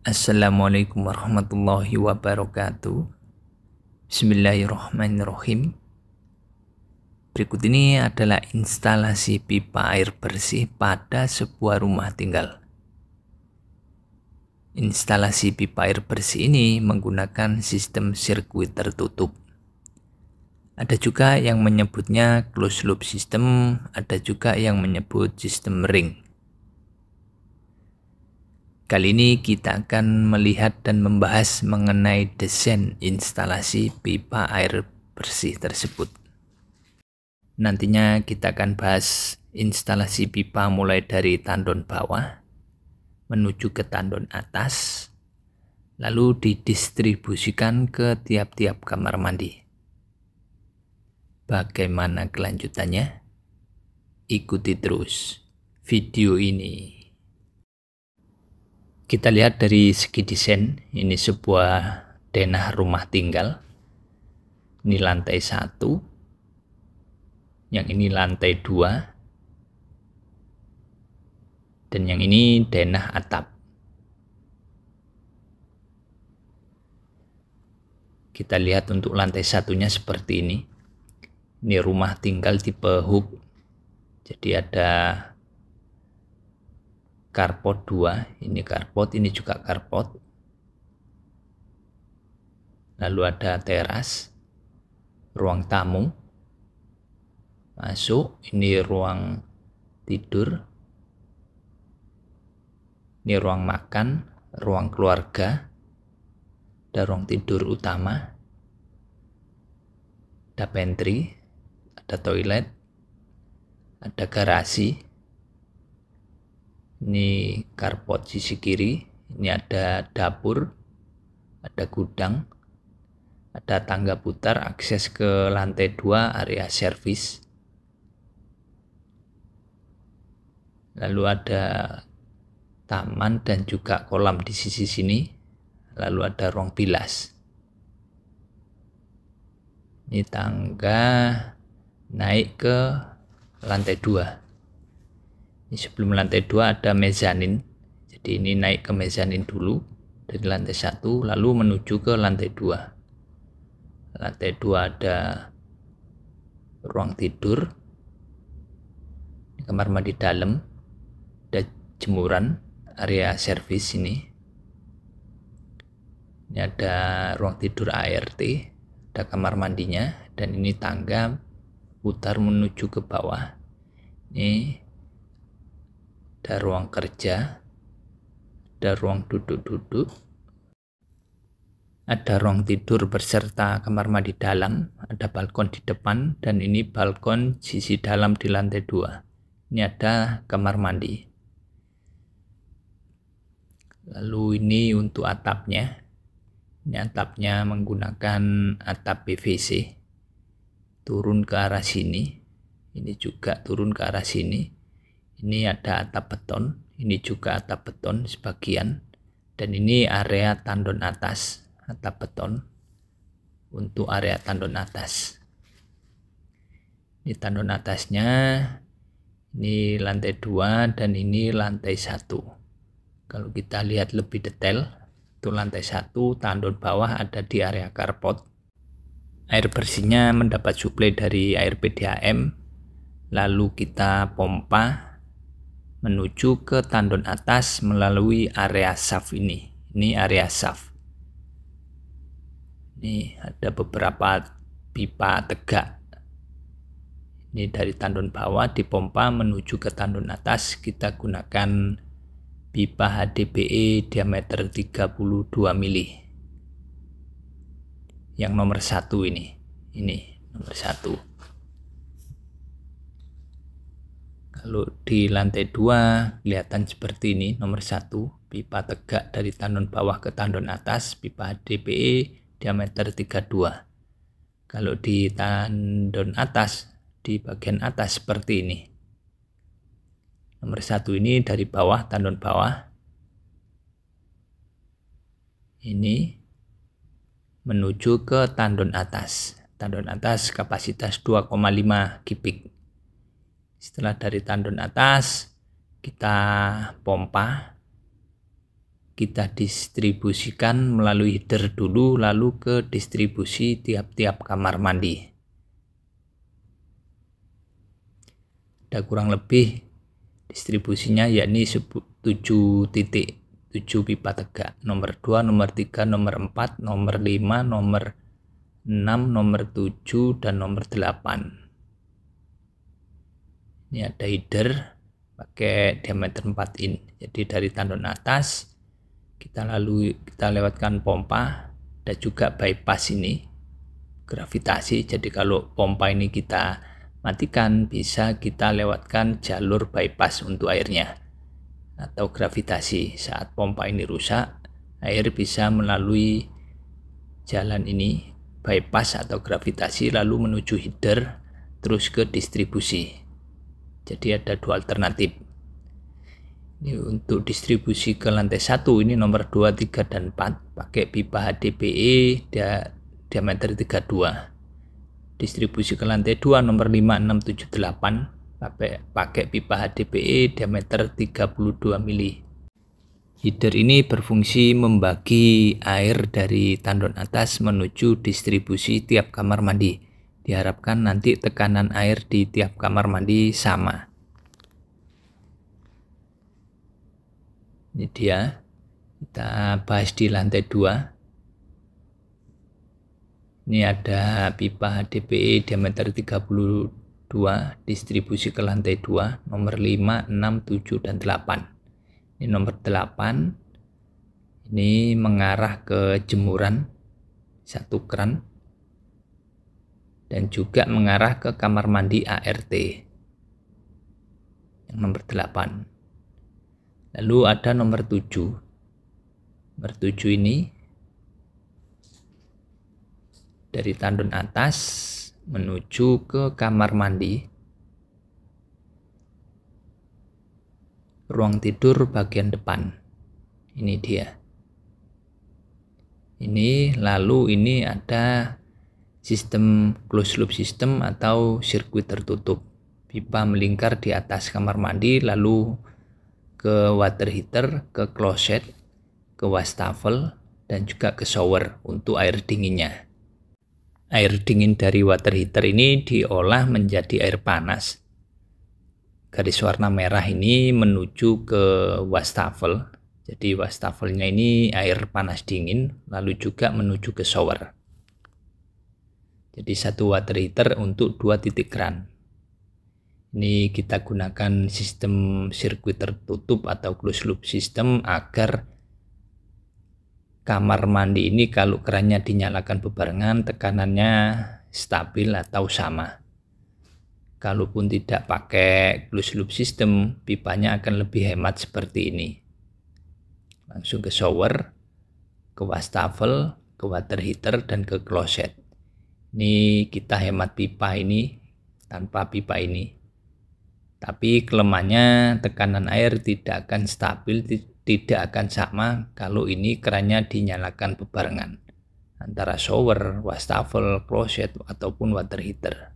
Assalamualaikum warahmatullahi wabarakatuh. Bismillahirrahmanirrahim. Berikut ini adalah instalasi pipa air bersih pada sebuah rumah tinggal. Instalasi pipa air bersih ini menggunakan sistem sirkuit tertutup. Ada juga yang menyebutnya closed loop system, ada juga yang menyebut sistem ring. Kali ini kita akan melihat dan membahas mengenai desain instalasi pipa air bersih tersebut. Nantinya kita akan bahas instalasi pipa mulai dari tandon bawah menuju ke tandon atas, lalu didistribusikan ke tiap-tiap kamar mandi. Bagaimana kelanjutannya? Ikuti terus video ini. Kita lihat dari segi desain, ini sebuah denah rumah tinggal. Ini lantai 1, yang ini lantai 2, dan yang ini denah atap. Kita lihat untuk lantai satunya seperti ini. Ini rumah tinggal tipe hub, jadi ada carport 2, ini carport, ini juga carport. Lalu ada teras, ruang tamu, masuk, ini ruang tidur, ini ruang makan, ruang keluarga, ada ruang tidur utama, ada pantry, ada toilet, ada garasi. Ini carport sisi kiri, ini ada dapur, ada gudang, ada tangga putar akses ke lantai 2 area servis. Lalu ada taman dan juga kolam di sisi sini. Lalu ada ruang bilas. Ini tangga naik ke lantai 2. Ini sebelum lantai 2 ada mezanin. Jadi ini naik ke mezanin dulu dari lantai 1 lalu menuju ke lantai 2. Lantai 2 ada ruang tidur, kamar mandi dalam, ada jemuran, area servis ini. Ini ada ruang tidur ART, ada kamar mandinya, dan ini tangga putar menuju ke bawah. Ini ada ruang kerja, ada ruang duduk-duduk, ada ruang tidur beserta kamar mandi dalam, ada balkon di depan, dan ini balkon sisi dalam di lantai 2. Ini ada kamar mandi. Lalu ini untuk atapnya. Ini atapnya menggunakan atap PVC. Turun ke arah sini. Ini juga turun ke arah sini. Ini ada atap beton, ini juga atap beton sebagian, dan ini area tandon atas, atap beton untuk area tandon atas. Ini tandon atasnya, ini lantai 2 dan ini lantai 1. Kalau kita lihat lebih detail, itu lantai 1, tandon bawah ada di area carport. Air bersihnya mendapat suplai dari air PDAM, lalu kita pompa menuju ke tandon atas melalui area shaft ini. Ini area shaft. Ini ada beberapa pipa tegak. Ini dari tandon bawah dipompa menuju ke tandon atas. Kita gunakan pipa HDPE diameter 32 mili. Yang nomor 1 ini. Ini nomor 1. Kalau di lantai 2 kelihatan seperti ini, nomor 1, pipa tegak dari tandon bawah ke tandon atas, pipa HDPE diameter 32. Kalau di tandon atas, di bagian atas seperti ini. Nomor 1 ini dari bawah, tandon bawah. Ini menuju ke tandon atas. Tandon atas kapasitas 2,5 kubik. Setelah dari tandon atas, kita pompa kita distribusikan melalui header dulu, lalu ke distribusi tiap-tiap kamar mandi. Ada kurang lebih distribusinya yakni 7 titik, 7 pipa tegak, nomor 2, nomor 3, nomor 4, nomor 5, nomor 6, nomor 7, dan nomor 8. Ini ada header pakai diameter 4 in. Jadi dari tandon atas kita lewatkan pompa, dan juga bypass ini gravitasi. Jadi kalau pompa ini kita matikan, bisa kita lewatkan jalur bypass untuk airnya atau gravitasi. Saat pompa ini rusak, air bisa melalui jalan ini, bypass atau gravitasi, lalu menuju header terus ke distribusi. Jadi ada dua alternatif. Ini untuk distribusi ke lantai 1, ini nomor 2, 3, dan 4 pakai pipa HDPE diameter 32. Distribusi ke lantai 2 nomor 5, 6, 7, 8 pakai pipa HDPE diameter 32 mili. Header ini berfungsi membagi air dari tandon atas menuju distribusi tiap kamar mandi. Diharapkan nanti tekanan air di tiap kamar mandi sama. Ini dia, kita bahas di lantai 2. Ini ada pipa HDPE diameter 32, distribusi ke lantai 2, nomor 5, 6, 7, dan 8. Ini nomor 8, ini mengarah ke jemuran, 1 keran, dan juga mengarah ke kamar mandi ART, yang nomor 8. Lalu ada nomor 7. Nomor 7 ini dari tandon atas menuju ke kamar mandi, ruang tidur bagian depan. Ini dia. Ini lalu ini ada sistem closed loop system atau sirkuit tertutup. Pipa melingkar di atas kamar mandi, lalu ke water heater, ke closet, ke wastafel, dan juga ke shower untuk air dinginnya. Air dingin dari water heater ini diolah menjadi air panas. Garis warna merah ini menuju ke wastafel. Jadi wastafelnya ini air panas dingin, lalu juga menuju ke shower. Jadi 1 water heater untuk 2 titik keran. Ini kita gunakan sistem sirkuit tertutup atau closed loop system agar kamar mandi ini kalau kerannya dinyalakan bebarengan, tekanannya stabil atau sama. Kalaupun tidak pakai closed loop system, pipanya akan lebih hemat seperti ini. Langsung ke shower, ke wastafel, ke water heater, dan ke closet. Ini kita hemat pipa ini tanpa pipa ini. Tapi kelemahannya tekanan air tidak akan stabil, tidak akan sama kalau ini kerannya dinyalakan bebarengan antara shower, wastafel, closet, ataupun water heater.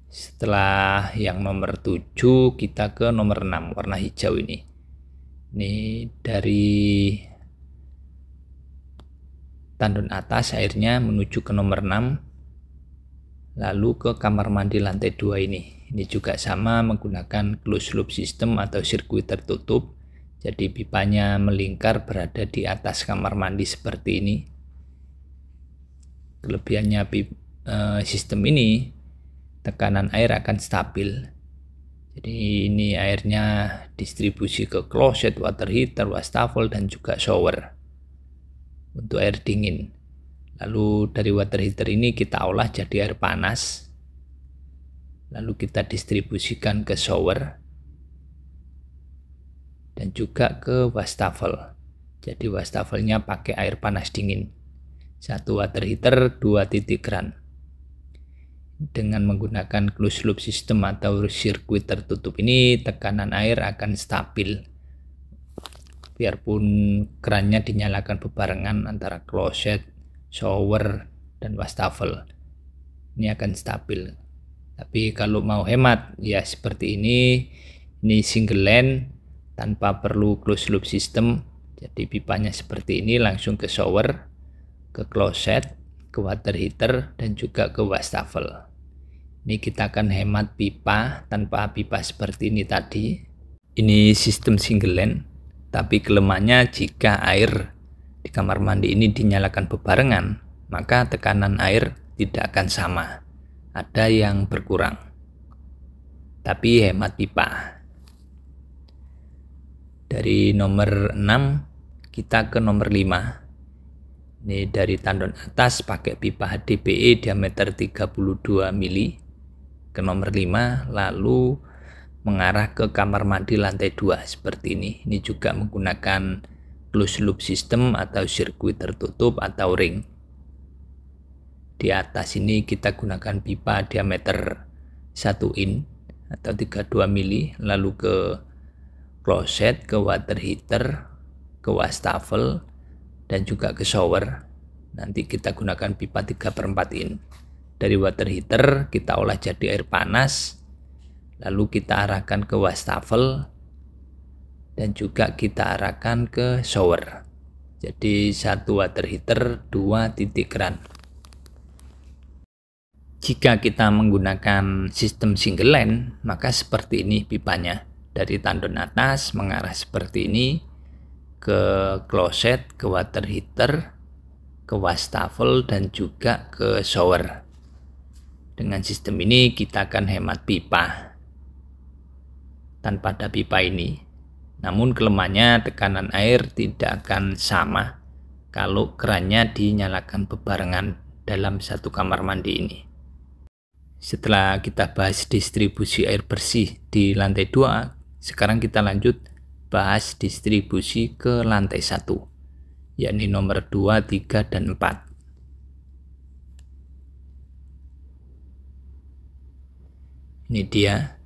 Setelah yang nomor 7, kita ke nomor 6, warna hijau ini. Ini dari tandon atas airnya menuju ke nomor 6. Lalu ke kamar mandi lantai 2 ini. Ini juga sama menggunakan closed loop system atau sirkuit tertutup. Jadi pipanya melingkar berada di atas kamar mandi seperti ini. Kelebihannya sistem ini, tekanan air akan stabil. Jadi ini airnya distribusi ke closet, water heater, wastafel, dan juga shower untuk air dingin. Lalu dari water heater ini kita olah jadi air panas. Lalu kita distribusikan ke shower dan juga ke wastafel. Jadi wastafelnya pakai air panas dingin. 1 water heater, 2 titik keran. Dengan menggunakan closed loop system atau sirkuit tertutup ini, tekanan air akan stabil. Biarpun kerannya dinyalakan bebarengan antara closet, shower, dan wastafel, ini akan stabil. Tapi kalau mau hemat ya seperti ini, Ini single line tanpa perlu closed loop system. Jadi pipanya seperti ini, langsung ke shower, ke closet, ke water heater, dan juga ke wastafel. Ini kita akan hemat pipa tanpa pipa seperti ini tadi. Ini sistem single line, tapi kelemahannya jika air di kamar mandi ini dinyalakan bebarengan, maka tekanan air tidak akan sama. Ada yang berkurang. Tapi hemat pipa. Dari nomor 6 kita ke nomor 5. Ini dari tandon atas pakai pipa HDPE diameter 32 mili ke nomor 5, lalu mengarah ke kamar mandi lantai 2 seperti ini. Ini juga menggunakan closed loop system atau sirkuit tertutup atau ring. Di atas ini kita gunakan pipa diameter 1 in atau 32 mili, lalu ke kloset, ke water heater, ke wastafel, dan juga ke shower. Nanti kita gunakan pipa 3/4 in. Dari water heater kita olah jadi air panas, lalu kita arahkan ke wastafel, dan juga kita arahkan ke shower. Jadi 1 water heater, 2 titik keran. Jika kita menggunakan sistem single line, maka seperti ini pipanya. Dari tandon atas mengarah seperti ini ke kloset, ke water heater, ke wastafel, dan juga ke shower. Dengan sistem ini kita akan hemat pipa tanpa ada pipa ini. Namun kelemahannya tekanan air tidak akan sama kalau kerannya dinyalakan bebarengan dalam satu kamar mandi ini. Setelah kita bahas distribusi air bersih di lantai 2, sekarang kita lanjut bahas distribusi ke lantai 1, yakni nomor 2, 3, dan 4. Ini dia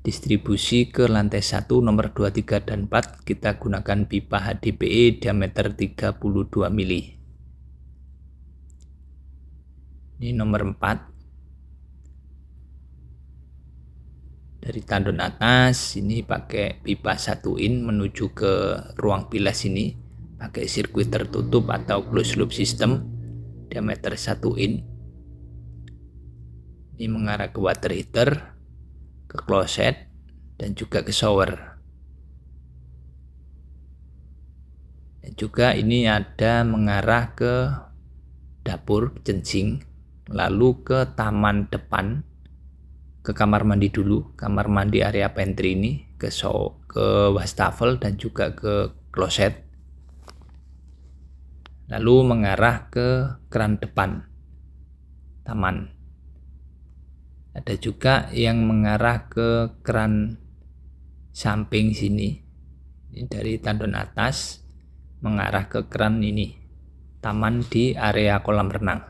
distribusi ke lantai 1 nomor 2, 3, dan 4. Kita gunakan pipa HDPE diameter 32 mili. Ini nomor 4. Dari tandon atas ini pakai pipa 1 in menuju ke ruang bilas ini pakai sirkuit tertutup atau closed loop system diameter 1 in. Ini mengarah ke water heater, ke kloset, dan juga ke shower. Dan juga ini ada mengarah ke dapur kencing, lalu ke taman depan, ke kamar mandi dulu, kamar mandi area pantry ini, ke wastafel, dan juga ke kloset. Lalu mengarah ke keran depan taman. Ada juga yang mengarah ke keran samping sini. Ini dari tandon atas mengarah ke keran ini, taman di area kolam renang.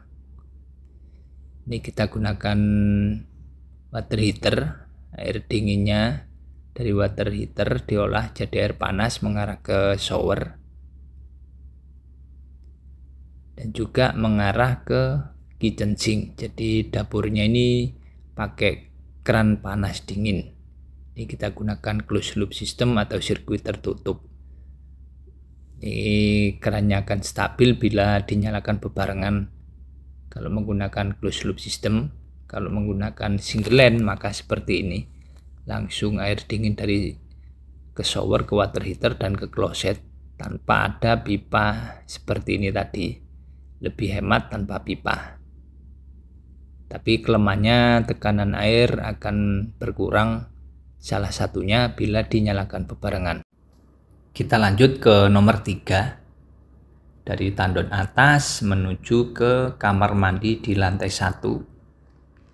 Ini kita gunakan water heater, air dinginnya dari water heater diolah jadi air panas mengarah ke shower, dan juga mengarah ke kitchen sink. Jadi dapurnya ini pakai keran panas dingin. Ini kita gunakan closed loop system atau sirkuit tertutup. Ini kerannya akan stabil bila dinyalakan bebarengan kalau menggunakan closed loop system. Kalau menggunakan single line maka seperti ini, langsung air dingin dari ke shower, ke water heater, dan ke kloset tanpa ada pipa seperti ini tadi. Lebih hemat tanpa pipa. Tapi kelemahannya tekanan air akan berkurang, salah satunya bila dinyalakan bebarengan. Kita lanjut ke nomor 3. Dari tandon atas menuju ke kamar mandi di lantai 1.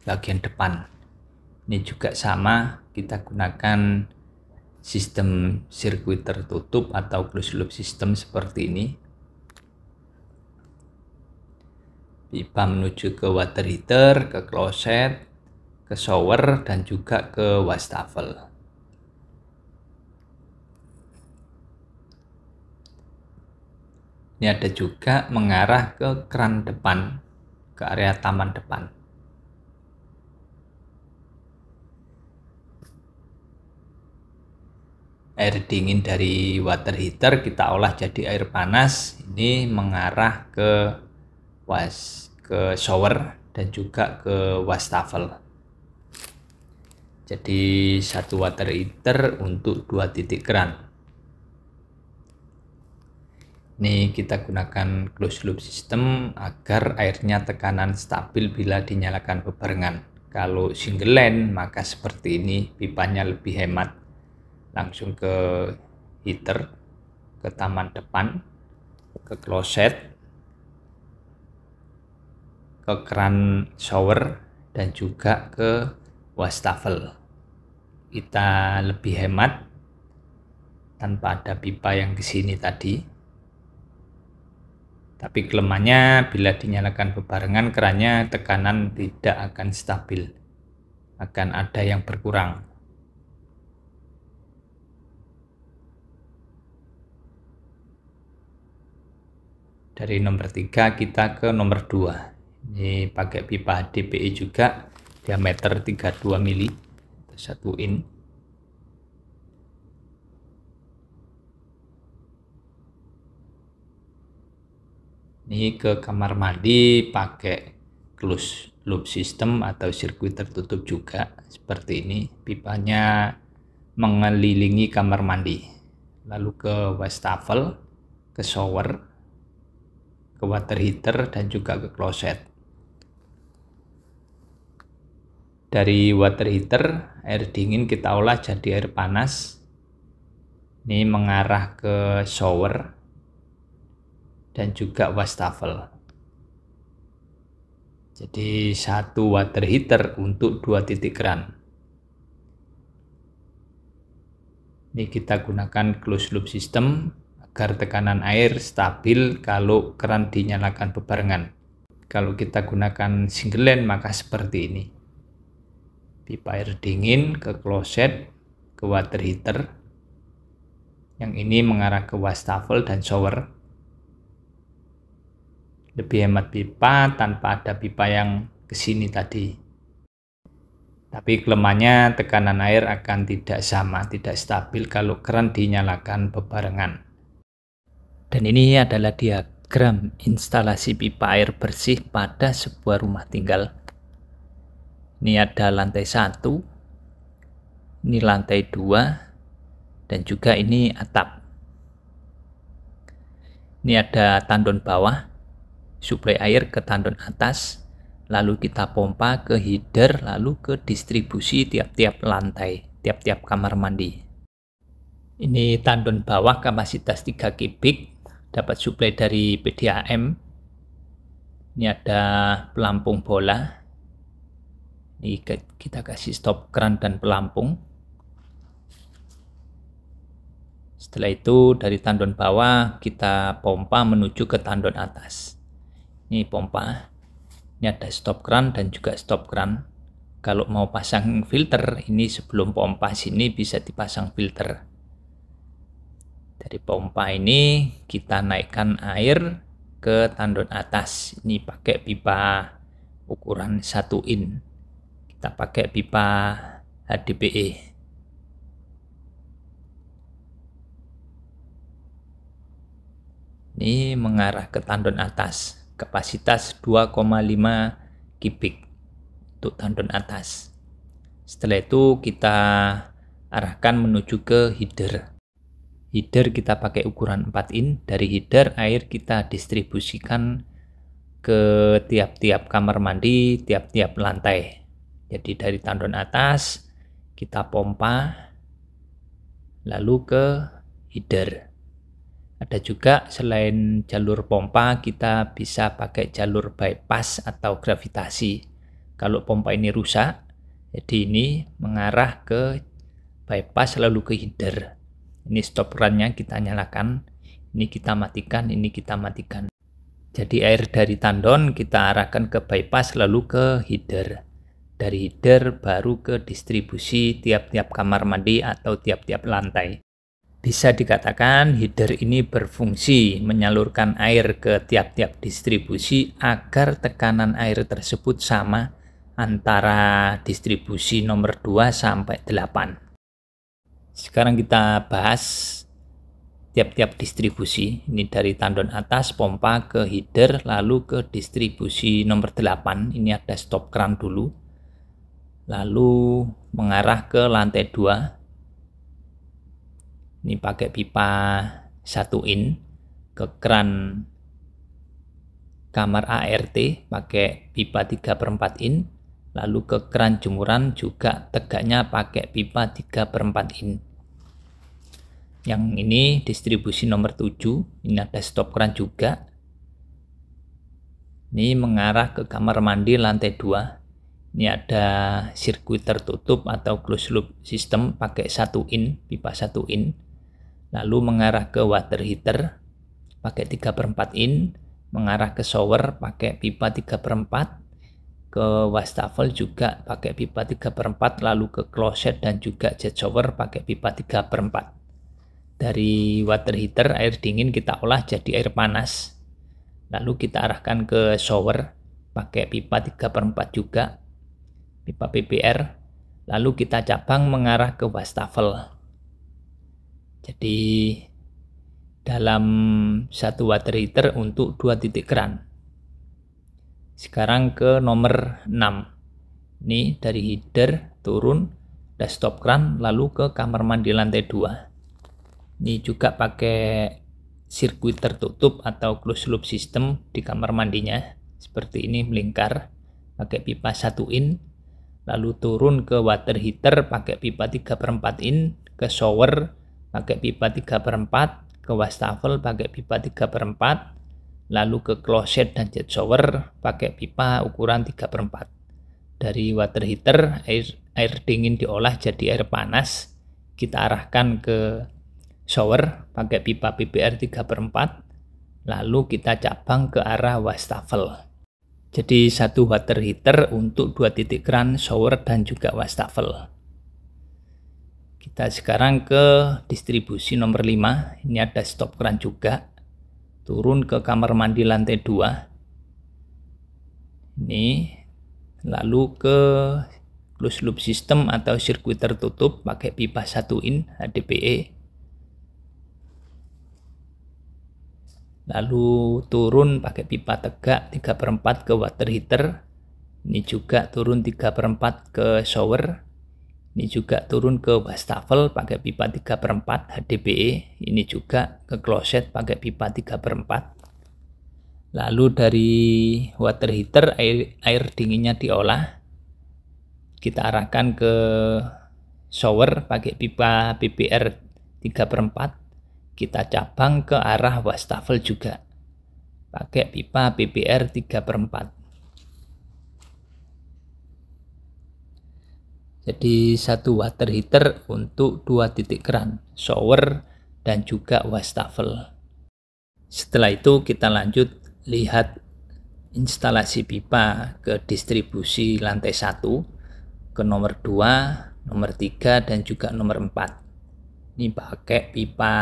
Bagian depan ini juga sama, kita gunakan sistem sirkuit tertutup atau closed loop system seperti ini. Pipa menuju ke water heater, ke kloset, ke shower, dan juga ke wastafel. Ini ada juga mengarah ke keran depan, ke area taman depan. air dingin dari water heater kita olah jadi air panas, ini mengarah ke shower dan juga ke wastafel. Jadi satu water heater untuk 2 titik keran. Ini kita gunakan closed loop system agar airnya tekanan stabil bila dinyalakan bebarengan. Kalau single line maka seperti ini, pipanya lebih hemat. Langsung ke heater, ke taman depan, ke kloset, ke keran shower, dan juga ke wastafel. Kita lebih hemat tanpa ada pipa yang ke sini tadi. Tapi kelemahannya bila dinyalakan bebarengan kerannya tekanan tidak akan stabil. Akan ada yang berkurang. Dari nomor 3 kita ke nomor 2. Ini pakai pipa HDPE juga, diameter 32 mili, 1 in. Ini ke kamar mandi pakai closed loop system atau sirkuit tertutup juga, seperti ini. Pipanya mengelilingi kamar mandi. Lalu ke wastafel, ke shower, ke water heater, dan juga ke kloset. Dari water heater, air dingin kita olah jadi air panas. Ini mengarah ke shower dan juga wastafel. Jadi satu water heater untuk 2 titik keran. Ini kita gunakan closed loop system agar tekanan air stabil kalau keran dinyalakan bebarengan. Kalau kita gunakan single line maka seperti ini. Pipa air dingin ke kloset, ke water heater. Yang ini mengarah ke wastafel dan shower. Lebih hemat pipa tanpa ada pipa yang ke sini tadi. Tapi kelemahannya tekanan air akan tidak sama, tidak stabil kalau keran dinyalakan bebarengan. Dan ini adalah diagram instalasi pipa air bersih pada sebuah rumah tinggal. Ini ada lantai 1, ini lantai 2, dan juga ini atap. Ini ada tandon bawah, suplai air ke tandon atas, lalu kita pompa ke header, lalu ke distribusi tiap-tiap lantai, tiap-tiap kamar mandi. Ini tandon bawah kapasitas 3 kubik. Dapat suplai dari PDAM. Ini ada pelampung bola. Ini kita kasih stop keran dan pelampung. Setelah itu dari tandon bawah kita pompa menuju ke tandon atas. Ini pompa. Ini ada stop keran dan juga stop keran. Kalau mau pasang filter, ini sebelum pompa sini bisa dipasang filter. Dari pompa ini kita naikkan air ke tandon atas. Ini pakai pipa ukuran 1 in. Kita pakai pipa HDPE. Ini mengarah ke tandon atas. Kapasitas 2,5 kubik untuk tandon atas. Setelah itu kita arahkan menuju ke header. Header kita pakai ukuran 4 in. Dari header air kita distribusikan ke tiap-tiap kamar mandi, tiap-tiap lantai. Jadi dari tandon atas kita pompa lalu ke header. Ada juga selain jalur pompa kita bisa pakai jalur bypass atau gravitasi. Kalau pompa ini rusak, jadi ini mengarah ke bypass lalu ke header. Ini stop kerannya kita nyalakan, ini kita matikan, ini kita matikan. Jadi air dari tandon kita arahkan ke bypass lalu ke header. Dari header baru ke distribusi tiap-tiap kamar mandi atau tiap-tiap lantai. Bisa dikatakan header ini berfungsi menyalurkan air ke tiap-tiap distribusi agar tekanan air tersebut sama antara distribusi nomor 2 sampai 8. Sekarang kita bahas tiap-tiap distribusi. Ini dari tandon atas, pompa ke header, lalu ke distribusi nomor 8. Ini ada stop kran dulu. Lalu mengarah ke lantai 2. Ini pakai pipa 1 in ke kran kamar ART pakai pipa 3/4 in, lalu ke kran jemuran juga tegaknya pakai pipa 3/4 in. Yang ini distribusi nomor 7, ini ada stop kran juga. Ini mengarah ke kamar mandi lantai 2. Ini ada sirkuit tertutup atau closed loop system pakai 1 in, pipa 1 in. Lalu mengarah ke water heater pakai 3/4 in, mengarah ke shower pakai pipa 3/4, ke wastafel juga pakai pipa 3/4, lalu ke closet dan juga jet shower pakai pipa 3/4. Dari water heater, air dingin kita olah jadi air panas. Lalu kita arahkan ke shower pakai pipa 3/4 juga, pipa PPR. Lalu kita cabang mengarah ke wastafel. Jadi dalam satu water heater untuk 2 titik kran. Sekarang ke nomor 6. Ini dari header turun, ada stop kran, lalu ke kamar mandi lantai 2. Ini juga pakai sirkuit tertutup atau closed loop system di kamar mandinya. Seperti ini melingkar, pakai pipa 1 in. Lalu turun ke water heater pakai pipa 3/4 in, ke shower pakai pipa 3/4, ke wastafel pakai pipa 3/4, lalu ke closet dan jet shower pakai pipa ukuran 3/4. Dari water heater, air dingin diolah jadi air panas. Kita arahkan ke shower pakai pipa PPR 3/4, lalu kita cabang ke arah wastafel. Jadi satu water heater untuk 2 titik kran, shower dan juga wastafel. Kita sekarang ke distribusi nomor 5. Ini ada stop kran juga. Turun ke kamar mandi lantai 2. Ini lalu ke closed loop system atau sirkuit tertutup pakai pipa 1 in HDPE. Lalu turun pakai pipa tegak 3/4 ke water heater. Ini juga turun 3/4 ke shower. Ini juga turun ke wastafel pakai pipa 3/4 HDPE. Ini juga ke closet pakai pipa 3/4. Lalu dari water heater, air dinginnya diolah. Kita arahkan ke shower pakai pipa PPR 3/4. Kita cabang ke arah wastafel juga pakai pipa PPR 3/4. Jadi satu water heater untuk 2 titik kran, shower dan juga wastafel. Setelah itu kita lanjut lihat instalasi pipa ke distribusi lantai 1, ke nomor 2, nomor 3 dan juga nomor 4. Ini pakai pipa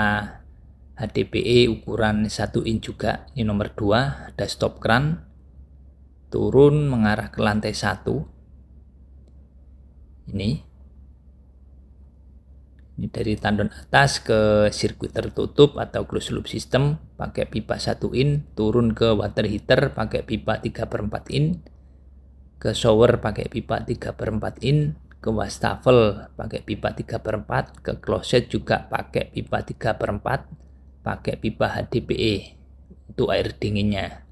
HDPE ukuran 1 in juga. Ini nomor 2, ada stop kran, turun mengarah ke lantai 1. Ini dari tandon atas ke sirkuit tertutup atau closed loop system pakai pipa 1 in, turun ke water heater pakai pipa 3/4 in, ke shower pakai pipa 3/4 in, ke wastafel pakai pipa 3/4, ke closet juga pakai pipa 3/4, pakai pipa HDPE untuk air dinginnya.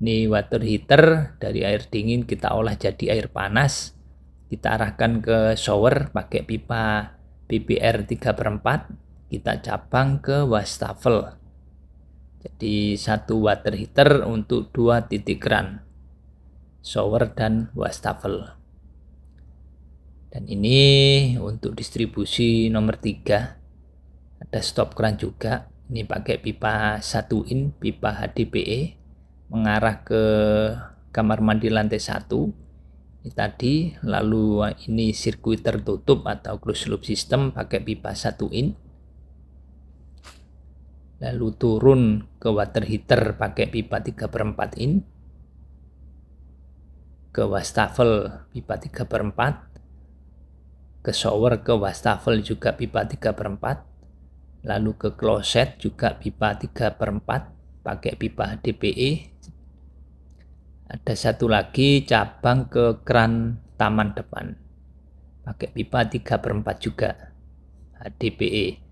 Ini water heater, dari air dingin kita olah jadi air panas. Kita arahkan ke shower pakai pipa PPR 3/4, kita cabang ke wastafel. Jadi satu water heater untuk 2 titik kran, shower dan wastafel. Dan ini untuk distribusi nomor 3, ada stop kran juga. Ini pakai pipa 1 in, pipa HDPE, mengarah ke kamar mandi lantai 1. Ini tadi, lalu ini sirkuit tertutup atau closed loop system pakai pipa 1 in. Lalu turun ke water heater pakai pipa 3/4 in, ke wastafel pipa 3/4, ke shower, ke wastafel juga pipa 3/4, lalu ke kloset juga pipa 3/4 pakai pipa HDPE. Ada satu lagi cabang ke keran taman depan pakai pipa 3/4 juga HDPE.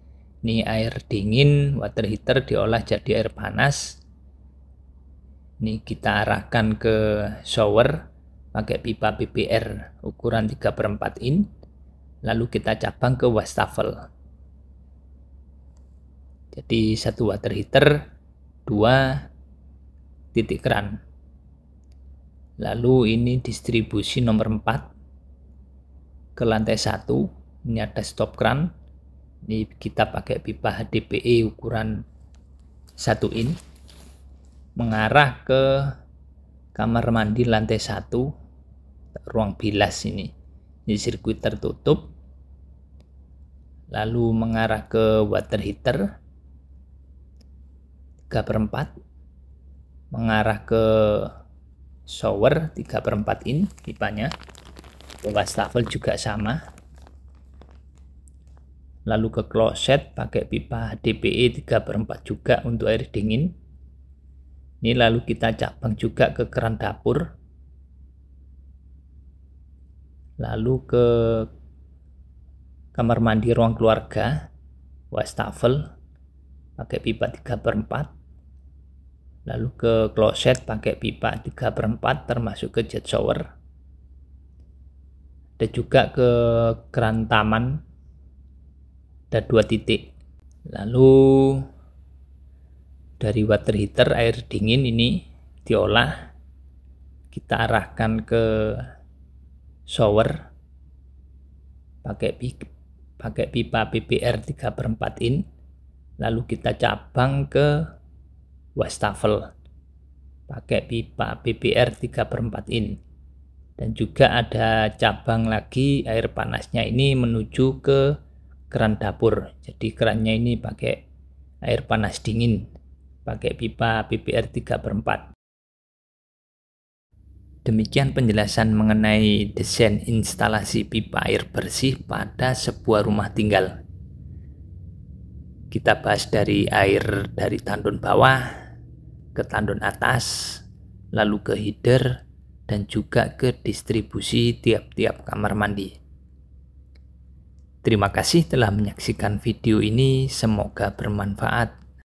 Ini air dingin water heater diolah jadi air panas. Ini kita arahkan ke shower pakai pipa PPR ukuran 3/4 in, lalu kita cabang ke wastafel. Jadi satu water heater, 2 titik keran. Lalu ini distribusi nomor 4 ke lantai 1. Ini ada stop keran. Ini kita pakai pipa HDPE ukuran 1 in, mengarah ke kamar mandi lantai 1, ruang bilas ini. Ini sirkuit tertutup. Lalu mengarah ke water heater 3/4, mengarah ke shower 3/4 in pipanya, ke wastafel juga sama, lalu ke kloset pakai pipa HDPE 3/4 juga untuk air dingin. Ini lalu kita cabang juga ke keran dapur, lalu ke kamar mandi ruang keluarga wastafel pakai pipa 3/4, lalu ke kloset pakai pipa 3/4 termasuk ke jet shower. Ada juga ke keran taman, ada 2 titik. Lalu dari water heater air dingin ini diolah, kita arahkan ke shower pakai pipa PPR 3/4 in, lalu kita cabang ke wastafel pakai pipa PPR 3/4 in, dan juga ada cabang lagi air panasnya ini menuju ke keran dapur. Jadi kerannya ini pakai air panas dingin pakai pipa PPR 3/4. Demikian penjelasan mengenai desain instalasi pipa air bersih pada sebuah rumah tinggal. Kita bahas dari air dari tandon bawah ke tandon atas, lalu ke header, dan juga ke distribusi tiap-tiap kamar mandi. Terima kasih telah menyaksikan video ini, semoga bermanfaat.